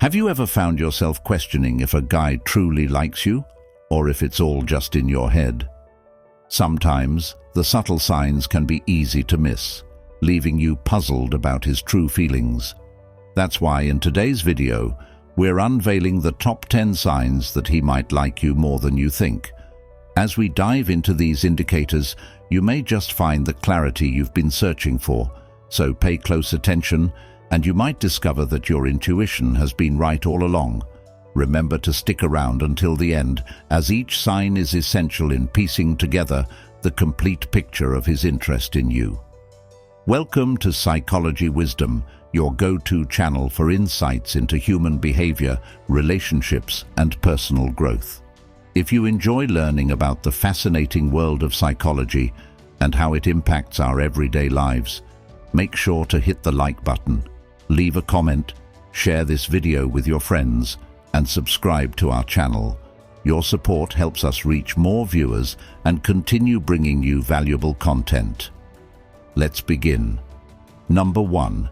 Have you ever found yourself questioning if a guy truly likes you, or if it's all just in your head? Sometimes, the subtle signs can be easy to miss, leaving you puzzled about his true feelings. That's why in today's video, we're unveiling the top 10 signs that he might like you more than you think. As we dive into these indicators, you may just find the clarity you've been searching for, so pay close attention, and you might discover that your intuition has been right all along. Remember to stick around until the end, as each sign is essential in piecing together the complete picture of his interest in you. Welcome to Psychology Wisdom, your go-to channel for insights into human behavior, relationships, and personal growth. If you enjoy learning about the fascinating world of psychology and how it impacts our everyday lives, make sure to hit the like button, leave a comment, share this video with your friends, and subscribe to our channel. Your support helps us reach more viewers and continue bringing you valuable content. Let's begin. Number 1.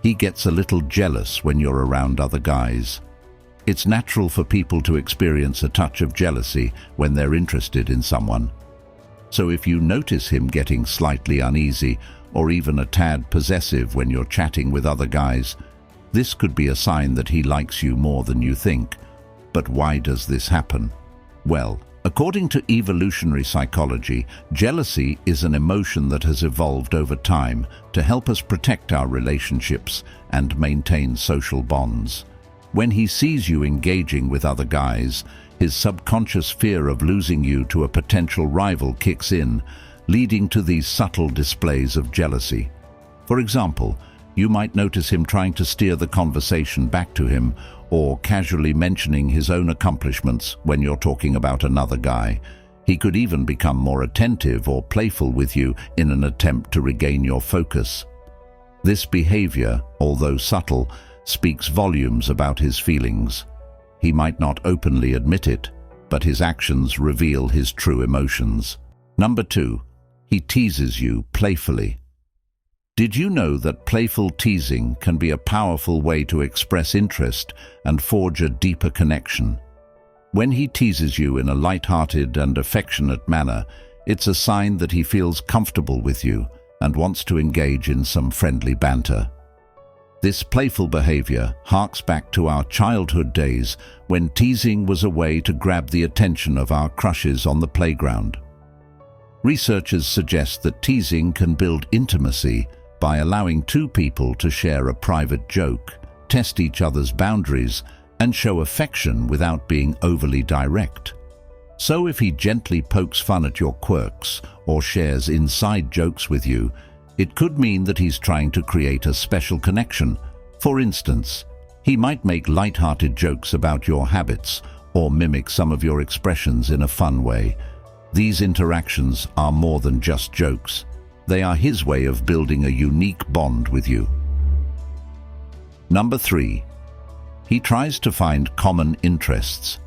He gets a little jealous when you're around other guys. It's natural for people to experience a touch of jealousy when they're interested in someone. So if you notice him getting slightly uneasy or even a tad possessive when you're chatting with other guys, this could be a sign that he likes you more than you think. But why does this happen? Well, according to evolutionary psychology, jealousy is an emotion that has evolved over time to help us protect our relationships and maintain social bonds. When he sees you engaging with other guys, his subconscious fear of losing you to a potential rival kicks in, leading to these subtle displays of jealousy. For example, you might notice him trying to steer the conversation back to him or casually mentioning his own accomplishments when you're talking about another guy. He could even become more attentive or playful with you in an attempt to regain your focus. This behavior, although subtle, speaks volumes about his feelings. He might not openly admit it, but his actions reveal his true emotions. Number 2. He teases you playfully. Did you know that playful teasing can be a powerful way to express interest and forge a deeper connection? When he teases you in a light-hearted and affectionate manner, it's a sign that he feels comfortable with you and wants to engage in some friendly banter. This playful behavior harks back to our childhood days when teasing was a way to grab the attention of our crushes on the playground. Researchers suggest that teasing can build intimacy by allowing two people to share a private joke, test each other's boundaries, and show affection without being overly direct. So if he gently pokes fun at your quirks or shares inside jokes with you, it could mean that he's trying to create a special connection. For instance, he might make light-hearted jokes about your habits or mimic some of your expressions in a fun way. These interactions are more than just jokes. They are his way of building a unique bond with you. Number 3. He tries to find common interests.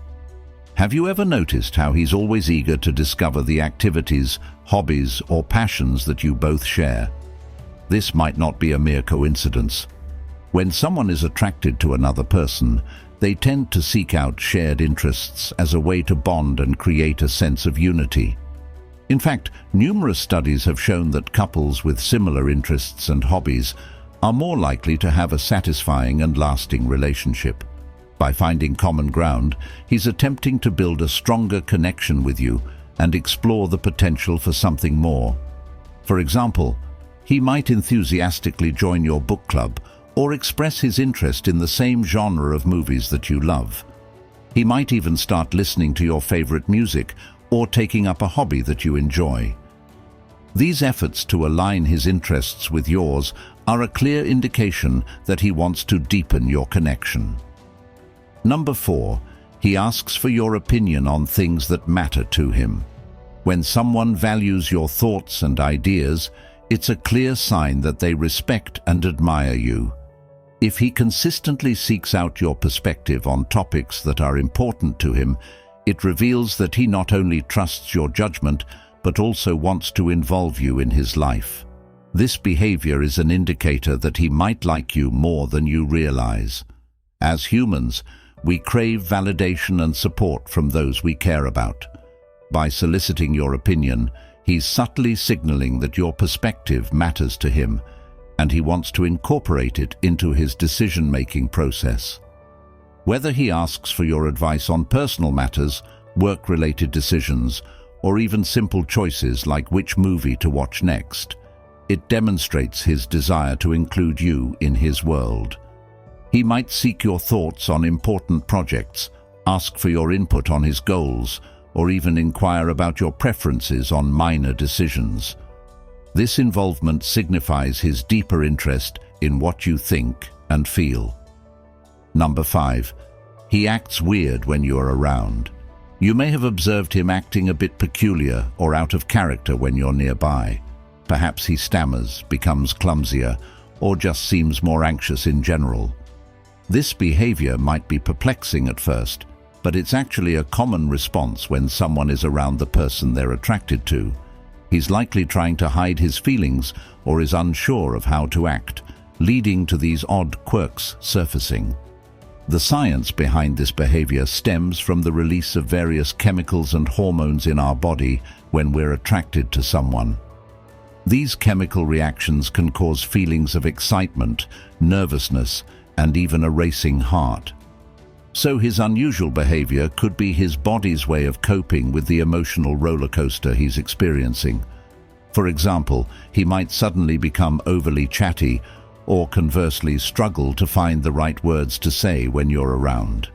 Have you ever noticed how he's always eager to discover the activities, hobbies, or passions that you both share? This might not be a mere coincidence. When someone is attracted to another person, they tend to seek out shared interests as a way to bond and create a sense of unity. In fact, numerous studies have shown that couples with similar interests and hobbies are more likely to have a satisfying and lasting relationship. By finding common ground, he's attempting to build a stronger connection with you and explore the potential for something more. For example, he might enthusiastically join your book club or express his interest in the same genre of movies that you love. He might even start listening to your favorite music or taking up a hobby that you enjoy. These efforts to align his interests with yours are a clear indication that he wants to deepen your connection. Number 4. He asks for your opinion on things that matter to him. When someone values your thoughts and ideas, it's a clear sign that they respect and admire you. If he consistently seeks out your perspective on topics that are important to him, it reveals that he not only trusts your judgment, but also wants to involve you in his life. This behavior is an indicator that he might like you more than you realize. As humans, we crave validation and support from those we care about. By soliciting your opinion, he's subtly signaling that your perspective matters to him, and he wants to incorporate it into his decision-making process. Whether he asks for your advice on personal matters, work-related decisions, or even simple choices like which movie to watch next, it demonstrates his desire to include you in his world. He might seek your thoughts on important projects, ask for your input on his goals, or even inquire about your preferences on minor decisions. This involvement signifies his deeper interest in what you think and feel. Number 5. He acts weird when you are around. You may have observed him acting a bit peculiar or out of character when you're nearby. Perhaps he stammers, becomes clumsier, or just seems more anxious in general. This behavior might be perplexing at first, but it's actually a common response when someone is around the person they're attracted to. He's likely trying to hide his feelings or is unsure of how to act, leading to these odd quirks surfacing. The science behind this behavior stems from the release of various chemicals and hormones in our body when we're attracted to someone. These chemical reactions can cause feelings of excitement, nervousness, and even a racing heart. So his unusual behavior could be his body's way of coping with the emotional roller coaster he's experiencing. For example, he might suddenly become overly chatty, or conversely struggle to find the right words to say when you're around.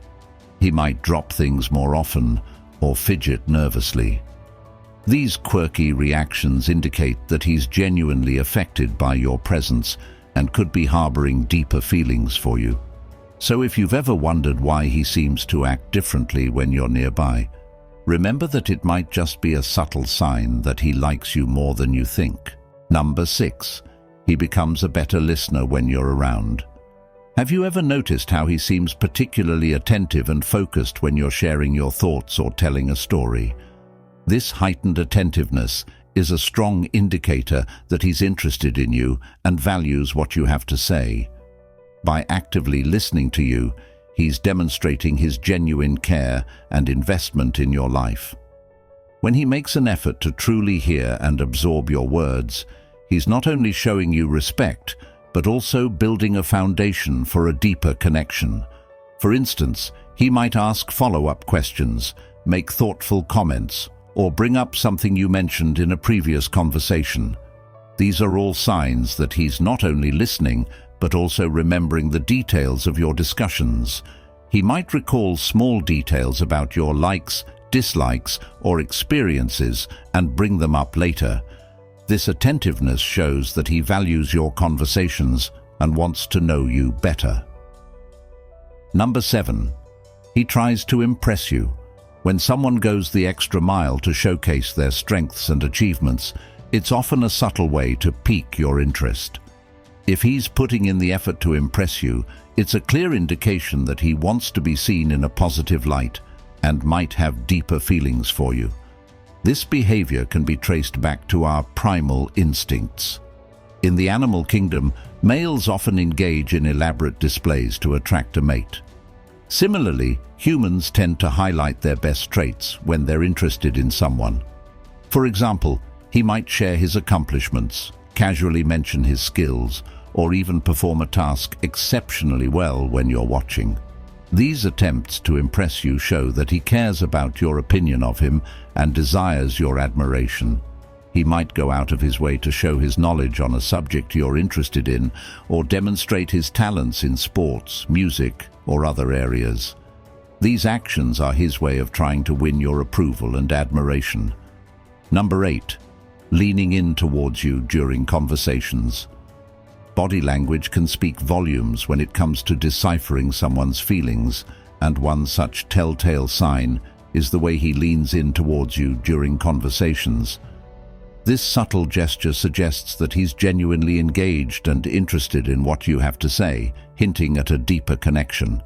He might drop things more often, or fidget nervously. These quirky reactions indicate that he's genuinely affected by your presence and could be harboring deeper feelings for you. So if you've ever wondered why he seems to act differently when you're nearby, remember that it might just be a subtle sign that he likes you more than you think. Number 6. He becomes a better listener when you're around. Have you ever noticed how he seems particularly attentive and focused when you're sharing your thoughts or telling a story? This heightened attentiveness is a strong indicator that he's interested in you and values what you have to say. By actively listening to you, he's demonstrating his genuine care and investment in your life. When he makes an effort to truly hear and absorb your words, he's not only showing you respect, but also building a foundation for a deeper connection. For instance, he might ask follow-up questions, make thoughtful comments, or bring up something you mentioned in a previous conversation. These are all signs that he's not only listening, but also remembering the details of your discussions. He might recall small details about your likes, dislikes, or experiences and bring them up later. This attentiveness shows that he values your conversations and wants to know you better. Number 7. He tries to impress you. When someone goes the extra mile to showcase their strengths and achievements, it's often a subtle way to pique your interest. If he's putting in the effort to impress you, it's a clear indication that he wants to be seen in a positive light and might have deeper feelings for you. This behavior can be traced back to our primal instincts. In the animal kingdom, males often engage in elaborate displays to attract a mate. Similarly, humans tend to highlight their best traits when they're interested in someone. For example, he might share his accomplishments, casually mention his skills, or even perform a task exceptionally well when you're watching. These attempts to impress you show that he cares about your opinion of him and desires your admiration. He might go out of his way to show his knowledge on a subject you're interested in, or demonstrate his talents in sports, music, or other areas. These actions are his way of trying to win your approval and admiration. Number 8. Leaning in towards you during conversations. Body language can speak volumes when it comes to deciphering someone's feelings, and one such telltale sign is the way he leans in towards you during conversations. This subtle gesture suggests that he's genuinely engaged and interested in what you have to say, hinting at a deeper connection.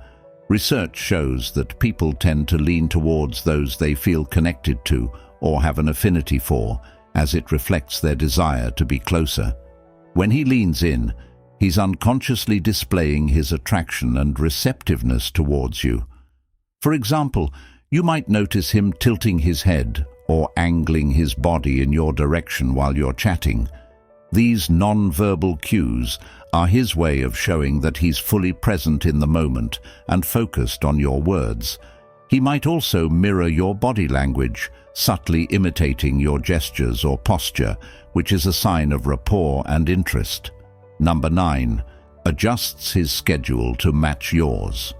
Research shows that people tend to lean towards those they feel connected to or have an affinity for, as it reflects their desire to be closer. When he leans in, He's unconsciously displaying his attraction and receptiveness towards you. For example, you might notice him tilting his head or angling his body in your direction while you're chatting. These non-verbal cues are his way of showing that he's fully present in the moment and focused on your words. He might also mirror your body language, subtly imitating your gestures or posture, which is a sign of rapport and interest. Number 9. Adjusts his schedule to match yours.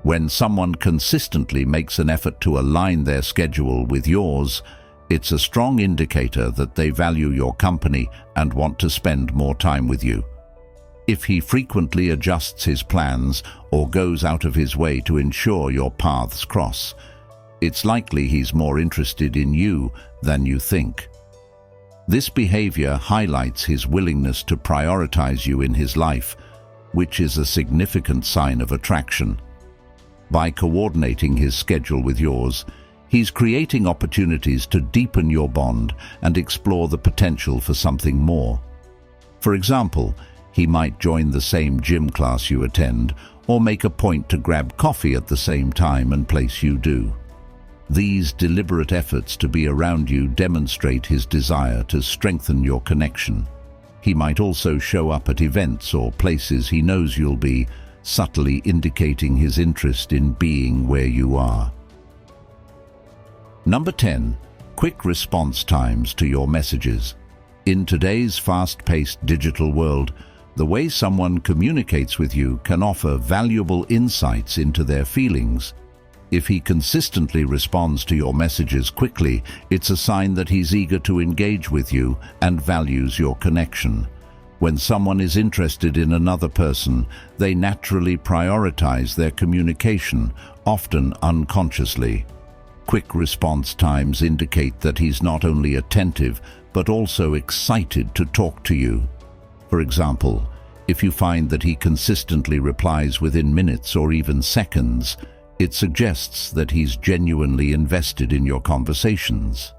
When someone consistently makes an effort to align their schedule with yours, it's a strong indicator that they value your company and want to spend more time with you. If he frequently adjusts his plans or goes out of his way to ensure your paths cross, it's likely he's more interested in you than you think. This behavior highlights his willingness to prioritize you in his life, which is a significant sign of attraction. By coordinating his schedule with yours, he's creating opportunities to deepen your bond and explore the potential for something more. For example, he might join the same gym class you attend or make a point to grab coffee at the same time and place you do. These deliberate efforts to be around you demonstrate his desire to strengthen your connection. He might also show up at events or places he knows you'll be, subtly indicating his interest in being where you are. Number 10. Quick response times to your messages. In today's fast-paced digital world, the way someone communicates with you can offer valuable insights into their feelings. If he consistently responds to your messages quickly, it's a sign that he's eager to engage with you and values your connection. When someone is interested in another person, they naturally prioritize their communication, often unconsciously. Quick response times indicate that he's not only attentive, but also excited to talk to you. For example, if you find that he consistently replies within minutes or even seconds, it suggests that he's genuinely invested in your conversations.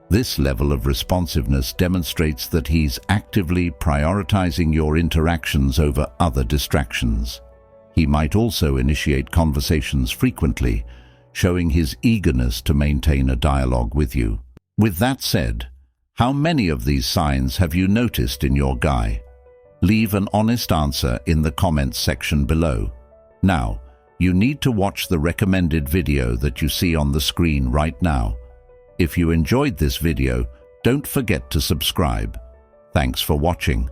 This level of responsiveness demonstrates that he's actively prioritizing your interactions over other distractions. He might also initiate conversations frequently, showing his eagerness to maintain a dialogue with you. With that said, how many of these signs have you noticed in your guy? Leave an honest answer in the comments section below. Now, you need to watch the recommended video that you see on the screen right now. If you enjoyed this video, don't forget to subscribe. Thanks for watching.